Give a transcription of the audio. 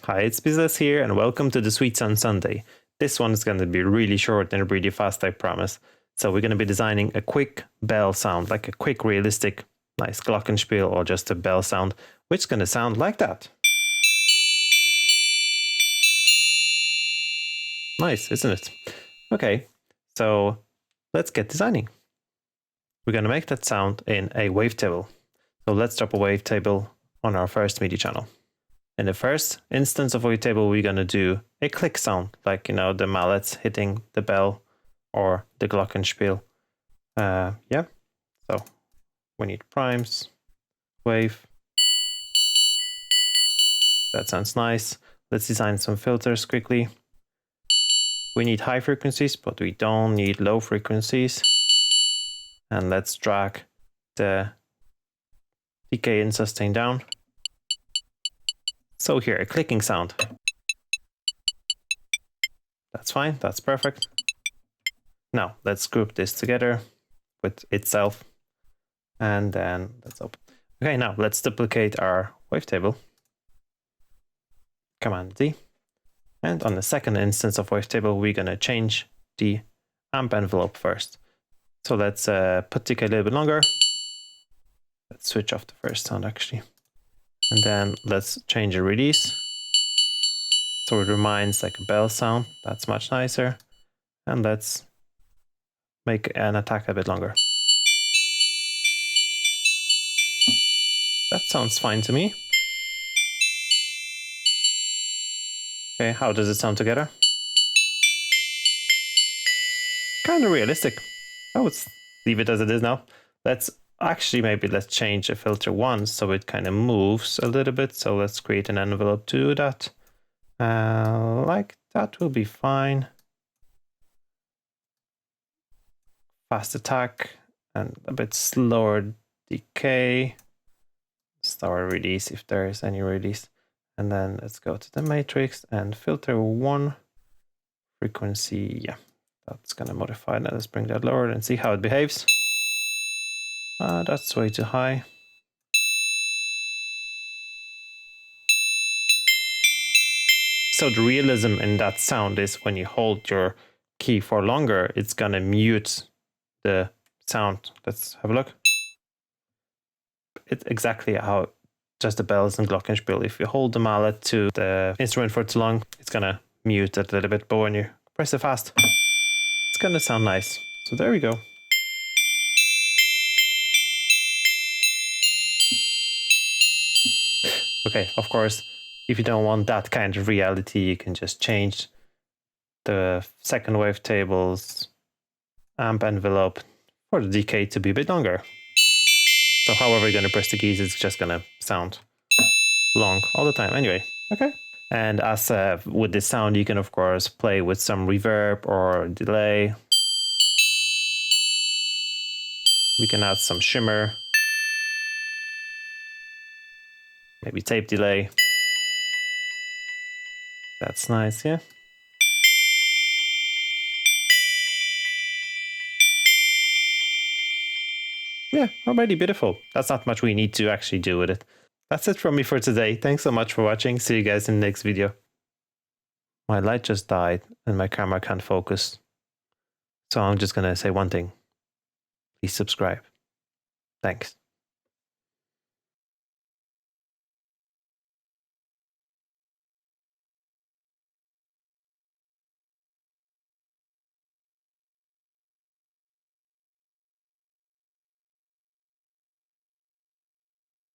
Hi, it's Business here and welcome to the Sweets on Sunday. This one is going to be really short and really fast, I promise. So we're going to be designing a quick bell sound, like a quick, realistic, nice Glockenspiel or just a bell sound, which is going to sound like that. Nice, isn't it? Okay, so let's get designing. We're going to make that sound in a wavetable. So let's drop a wavetable on our first MIDI channel. In the first instance of wavetable, we're going to do a click sound, like, the mallets hitting the bell or the Glockenspiel. Yeah, so we need primes, wave. That sounds nice. Let's design some filters quickly. We need high frequencies, but we don't need low frequencies. And let's drag the decay and sustain down. So here, a clicking sound. That's fine, that's perfect. Now let's group this together with itself. And then let's open. Okay, now let's duplicate our wavetable. Command D. And on the second instance of wavetable, we're gonna change the amp envelope first. So let's put decay a little bit longer. Let's switch off the first sound actually. And then let's change the release. So it reminds like a bell sound. That's much nicer. And let's make an attack a bit longer. That sounds fine to me. Okay, how does it sound together? Kind of realistic. Oh, let's leave it as it is now. Let's change the filter once so it kind of moves a little bit. So let's create an envelope to do that. Like that will be fine. Fast attack and a bit slower decay. Slower release if there is any release. And then let's go to the matrix and filter 1 frequency. Yeah, that's gonna modify that. Let's bring that lower and see how it behaves. That's way too high. So the realism in that sound is when you hold your key for longer, it's gonna mute the sound. Let's have a look. It's exactly how just the bells and glockenspiel. If you hold the mallet to the instrument for too long, it's gonna mute it a little bit, but when you press it fast, it's gonna sound nice. So there we go. Okay, of course, if you don't want that kind of reality, you can just change the second wavetable's amp envelope for the decay to be a bit longer. So however you're going to press the keys, it's just going to sound long all the time. Anyway, okay. And as with this sound, you can, of course, play with some reverb or delay. We can add some shimmer. Maybe tape delay. That's nice, yeah. Yeah, already beautiful. That's not much we need to actually do with it. That's it from me for today. Thanks so much for watching. See you guys in the next video. My light just died and my camera can't focus. So I'm just gonna say one thing. Please subscribe. Thanks.